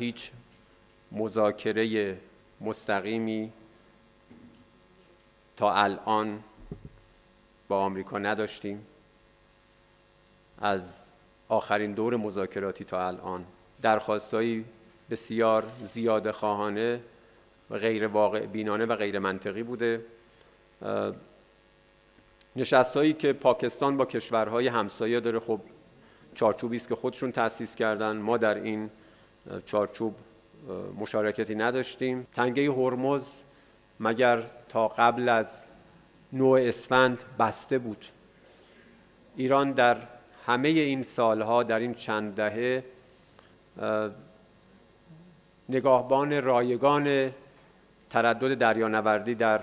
هیچ مذاکره مستقیمی تا الان با آمریکا نداشتیم. از آخرین دور مذاکراتی تا الان درخواست‌های بسیار زیاده خواهانه و غیر واقع بینانه و غیر منطقی بوده. نشست‌هایی که پاکستان با کشورهای همسایه داره، خب چارچوبی است که خودشون تأسیس کردن. ما در این چارچوب مشارکتی نداشتیم. تنگه هرمز مگر تا قبل از 9 اسفند بسته بود. ایران در همه این سالها، در این چند دهه، نگاهبان رایگان تردد دریانوردی در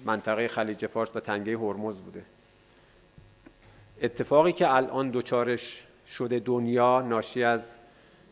منطقه خلیج فارس و تنگه هرمز بوده. اتفاقی که الان دچارش شده دنیا ناشی از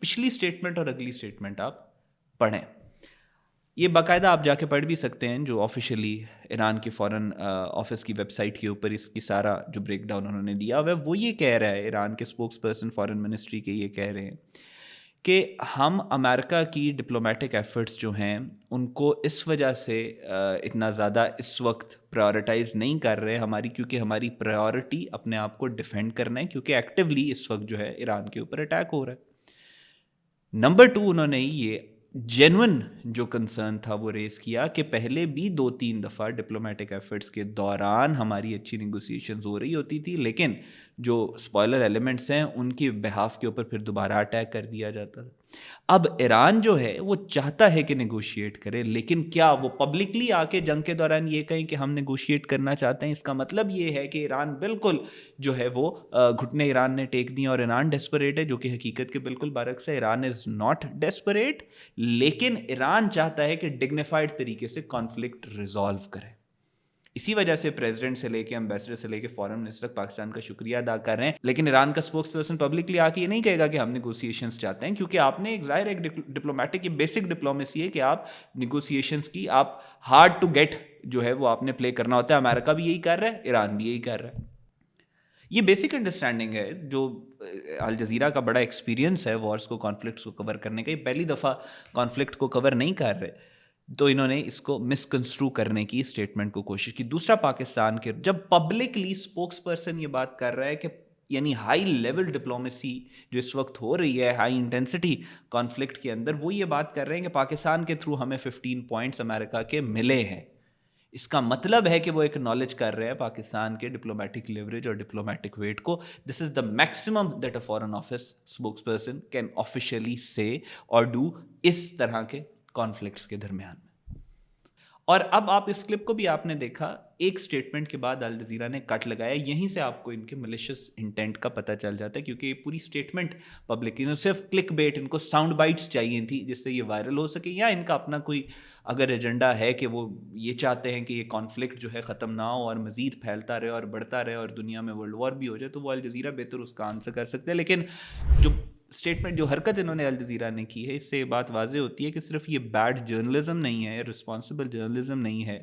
پچھلی اسٹیٹمنٹ اور اگلی اسٹیٹمنٹ آپ پڑھیں. یہ باقاعدہ آپ جا کے پڑھ بھی سکتے ہیں, جو آفیشیلی ایران کے فارن آفس کی ویب سائٹ کے اوپر اس کی سارا جو بریک ڈاؤن انہوں نے دیا ہوا ہے, وہ یہ کہہ رہا ہے, ایران کے اسپوکس پرسن فارن منسٹری کے یہ کہہ رہے ہیں کہ ہم امریکہ کی ڈپلومیٹک ایفرٹس جو ہیں ان کو اس وجہ سے اتنا زیادہ اس وقت پرائورٹائز نہیں کر رہے ہماری, کیونکہ ہماری پرائورٹی اپنے آپ کو ڈیفینڈ کرنا ہے, کیونکہ ایکٹیولی اس وقت جو ہے ایران کے اوپر اٹیک ہو رہا ہے. نمبر 2, انہوں نے یہ جینون جو کنسرن تھا وہ ریز کیا کہ پہلے بھی 2-3 دفعہ ڈپلومیٹک ایفرٹس کے دوران ہماری اچھی نیگوسیشنز ہو رہی ہوتی تھی, لیکن جو اسپوائلر ایلیمنٹس ہیں ان کی بہاف کے اوپر پھر دوبارہ اٹیک کر دیا جاتا تھا. اب ایران جو ہے وہ چاہتا ہے کہ نیگوشیٹ کرے, لیکن کیا وہ پبلکلی آ کے جنگ کے دوران یہ کہیں کہ ہم نیگوشیٹ کرنا چاہتے ہیں؟ اس کا مطلب یہ ہے کہ ایران بالکل جو ہے وہ گھٹنے ایران نے ٹیک دیے اور ایران ڈیسپریٹ ہے, جو کہ حقیقت کے بالکل برعکس ہے. ایران از ناٹ ڈیسپریٹ, لیکن ایران چاہتا ہے کہ ڈگنیفائڈ طریقے سے کانفلکٹ ریزالو کرے. اسی وجہ سے پریزیڈنٹ سے لے کے امبیسڈر سے لے کے فارن منسٹر تک پاکستان کا شکریہ ادا کر رہے ہیں, لیکن ایران کا اسپوکس پرسن پبلکلی آ کے یہ نہیں کہے گا کہ ہم نیگوسیشنز چاہتے ہیں, کیونکہ آپ نے ایک ظاہر ایک ڈپلومیٹک یہ بیسک ڈپلومیسی ہے کہ آپ نیگوسیشنز کی آپ ہارڈ ٹو گیٹ جو ہے وہ آپ نے پلے کرنا ہوتا ہے. امریکہ بھی یہی کر رہا ہے, ایران بھی یہی کر رہا ہے. یہ بیسک انڈرسٹینڈنگ ہے جو الجزیرہ کا بڑا ایکسپیرینس ہے وارز کو, کانفلکٹس کو کور کرنے کا. یہ پہلی دفعہ کانفلکٹ کو کور نہیں کر رہے, تو انہوں نے اس کو مس کنسٹرو کرنے کی اسٹیٹمنٹ کو کوشش کی. دوسرا, پاکستان کے جب پبلکلی اسپوکس پرسن یہ بات کر رہا ہے کہ یعنی ہائی لیول ڈپلومیسی جو اس وقت ہو رہی ہے ہائی انٹینسٹی کانفلکٹ کے اندر, وہ یہ بات کر رہے ہیں کہ پاکستان کے تھرو ہمیں 15 پوائنٹس امریکہ کے ملے ہیں. اس کا مطلب ہے کہ وہ ایکنالج کر رہے ہیں پاکستان کے ڈپلومیٹک لیوریج اور ڈپلومیٹک ویٹ کو. This is the maximum that a foreign office spokesperson can officially say اور ڈو اس طرح کے کانفلکٹس کے درمیان میں. اور اب آپ اس کلپ کو بھی آپ نے دیکھا, ایک سٹیٹمنٹ کے بعد الجزیرہ نے کٹ لگایا, یہیں سے آپ کو ان کے ملیشس انٹینٹ کا پتہ چل جاتا ہے, کیونکہ یہ پوری سٹیٹمنٹ پبلک صرف کلک بیٹ, ان کو ساؤنڈ بائٹس چاہیے تھی جس سے یہ وائرل ہو سکے, یا ان کا اپنا کوئی اگر ایجنڈا ہے کہ وہ یہ چاہتے ہیں کہ یہ کانفلکٹ جو ہے ختم نہ ہو اور مزید پھیلتا رہے اور بڑھتا رہے اور دنیا میں ورلڈ وار بھی ہو جائے, تو وہ الجزیرہ بہتر اس کا آنسر کر سکتے ہیں. لیکن جو اسٹیٹمنٹ جو حرکت انہوں نے الجزیرہ نے کی ہے, اس سے یہ بات واضح ہوتی ہے کہ صرف یہ بیڈ جرنلزم نہیں ہے, رسپانسبل جرنلزم نہیں ہے,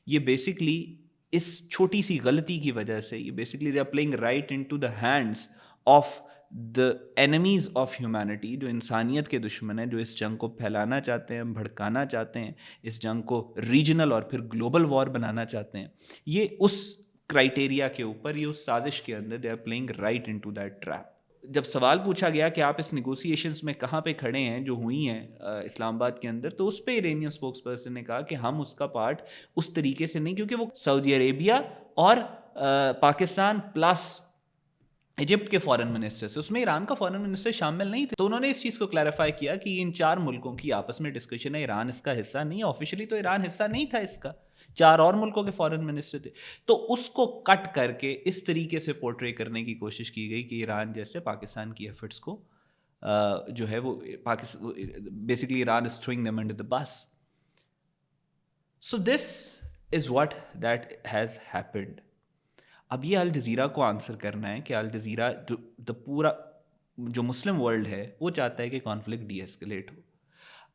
یہ بیسکلی اس چھوٹی سی غلطی کی وجہ سے یہ basically they are playing right into the hands of the enemies of humanity, جو انسانیت کے دشمن ہیں, جو اس جنگ کو پھیلانا چاہتے ہیں, بھڑکانا چاہتے ہیں, اس جنگ کو ریجنل اور پھر گلوبل وار بنانا چاہتے ہیں. یہ اس کرائٹیریا کے اوپر, یہ اس سازش کے اندر they are playing right into that trap. جب سوال پوچھا گیا کہ آپ اس نیگوسیشنز میں کہاں پہ کھڑے ہیں جو ہوئی ہیں اسلام آباد کے اندر, تو اس پہ ایرانین اسپوکس پرسن نے کہا کہ ہم اس کا پارٹ اس طریقے سے نہیں, کیونکہ وہ سعودی عربیہ اور پاکستان پلس ایجپٹ کے فارن منسٹر سے, اس میں ایران کا فارن منسٹر شامل نہیں تھے. تو انہوں نے اس چیز کو کلیریفائی کیا کہ ان 4 ملکوں کی آپس میں ڈسکشن ہے, ایران اس کا حصہ نہیں ہے. آفیشلی تو ایران حصہ نہیں تھا اس کا, 4 اور ملکوں کے فارن منسٹر تھے. تو اس کو کٹ کر کے اس طریقے سے پورٹری کرنے کی کوشش کی گئی کہ ایران جیسے پاکستان کی ایفرٹس کو جو ہے وہ basically Iran is throwing them under the bus. So this is what that has happened. اب یہ الجزیرہ کو آنسر کرنا ہے کہ الجزیرہ پورا جو مسلم ورلڈ ہے وہ چاہتا ہے کہ کانفلکٹ ڈی ایسکلیٹ ہو.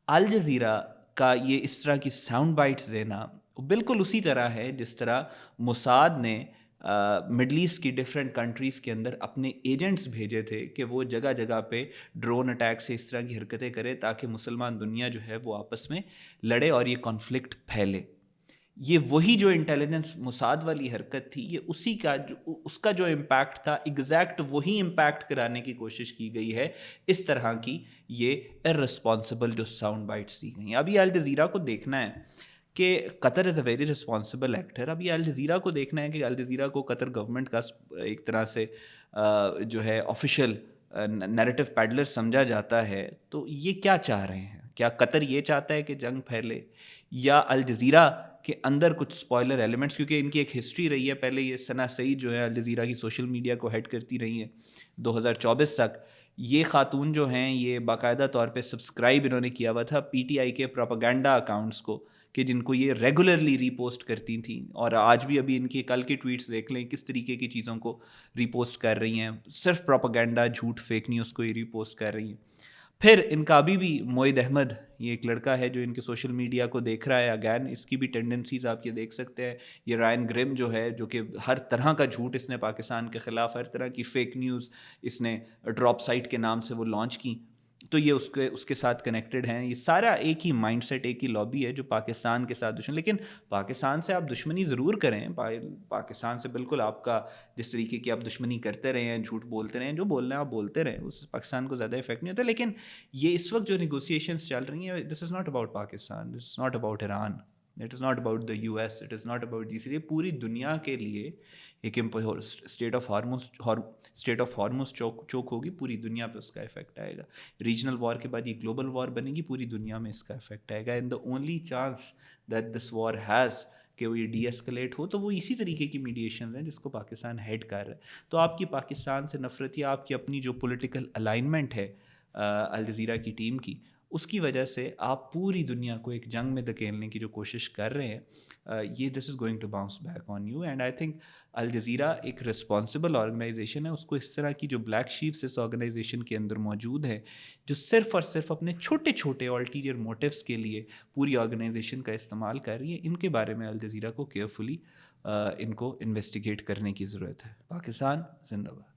الجزیرہ کا یہ اس طرح کی ساؤنڈ بائٹس دینا بالکل اسی طرح ہے جس طرح موساد نے مڈل ایسٹ کی ڈفرینٹ کنٹریز کے اندر اپنے ایجنٹس بھیجے تھے کہ وہ جگہ جگہ پہ ڈرون اٹیک سے اس طرح کی حرکتیں کرے تاکہ مسلمان دنیا جو ہے وہ آپس میں لڑے اور یہ کانفلکٹ پھیلے. یہ وہی جو انٹیلیجنس موساد والی حرکت تھی, یہ اسی کا اس کا جو امپیکٹ تھا ایگزیکٹ وہی امپیکٹ کرانے کی کوشش کی گئی ہے اس طرح کی یہ ارسپانسبل جو ساؤنڈ بائٹس دی گئی ہیں. اب یہ الجزیرہ کو دیکھنا ہے کہ قطر از اے ویری رسپانسبل ایکٹر. اب یہ الجزیرہ کو دیکھنا ہے کہ الجزیرہ کو قطر گورنمنٹ کا ایک طرح سے جو ہے آفیشیل نیریٹو پیڈلر سمجھا جاتا ہے. تو یہ کیا چاہ رہے ہیں؟ کیا قطر یہ چاہتا ہے کہ جنگ پھیلے, یا الجزیرہ کے اندر کچھ اسپوائلر ایلیمنٹس, کیونکہ ان کی ایک ہسٹری رہی ہے. پہلے یہ ثنا سعید جو ہے الجزیرہ کی سوشل میڈیا کو ہیڈ کرتی رہی ہیں 2024 تک. یہ خاتون جو ہیں یہ باقاعدہ طور پہ سبسکرائب انہوں نے کیا ہوا تھا پی ٹی آئی کے پروپیگنڈا اکاؤنٹس کو, کہ جن کو یہ ریگولرلی ری پوسٹ کرتی تھیں, اور آج بھی ابھی ان کی کل کی ٹویٹس دیکھ لیں کس طریقے کی چیزوں کو ری پوسٹ کر رہی ہیں. صرف پروپیگنڈا, جھوٹ, فیک نیوز کو یہ ری پوسٹ کر رہی ہیں. پھر ان کا ابھی بھی موئد احمد، یہ ایک لڑکا ہے جو ان کے سوشل میڈیا کو دیکھ رہا ہے، اگین اس کی بھی ٹینڈنسیز آپ یہ دیکھ سکتے ہیں. یہ رائن گرم جو ہے، جو کہ ہر طرح کا جھوٹ اس نے پاکستان کے خلاف، ہر طرح کی فیک نیوز اس نے ڈراپ سائٹ کے نام سے وہ لانچ کی، تو یہ اس کے ساتھ کنیکٹڈ ہیں. یہ سارا ایک ہی مائنڈ سیٹ، ایک ہی لابی ہے جو پاکستان کے ساتھ دشمن. لیکن پاکستان سے آپ دشمنی ضرور کریں، پاکستان سے بالکل آپ کا جس طریقے کی آپ دشمنی کرتے رہے ہیں، جھوٹ بولتے رہے ہیں، جو بولنا ہے آپ بولتے رہیں، اس سے پاکستان کو زیادہ افیکٹ نہیں ہوتا. لیکن یہ اس وقت جو نیگوسیشنس چل رہی ہیں، this is not about Pakistan, this is not about Iran, it is not about the U S, it is not about G C. پوری دنیا کے لیے ایک اسٹیٹ آف ہارموز چوک ہوگی، پوری دنیا پہ اس کا افیکٹ آئے گا. ریجنل وار کے بعد یہ گلوبل وار بنے گی، پوری دنیا میں اس کا افیکٹ آئے گا. And the only chance that this war has کہ وہ یہ ڈی ایسکلیٹ ہو، تو وہ اسی طریقے کی میڈیشنز ہیں جس کو پاکستان ہیڈ کر رہا ہے. تو آپ کی پاکستان سے نفرت یا آپ کی اپنی جو پولیٹیکل الائنمنٹ ہے الجزیرہ کی ٹیم کی، اس کی وجہ سے آپ پوری دنیا کو ایک جنگ میں دھکیلنے کی جو کوشش کر رہے ہیں، یہ this is going to bounce back on you. And I think Al Jazeera ایک رسپانسبل آرگنائزیشن ہے، اس کو اس طرح کی جو بلیک شیپس اس آرگنائزیشن کے اندر موجود ہیں، جو صرف اور صرف اپنے چھوٹے چھوٹے الٹیریئر موٹیوز کے لیے پوری آرگنائزیشن کا استعمال کر رہی ہے، ان کے بارے میں الجزیرہ کو کیئرفلی ان کو انویسٹیگیٹ کرنے کی ضرورت ہے. پاکستان زندہ باد.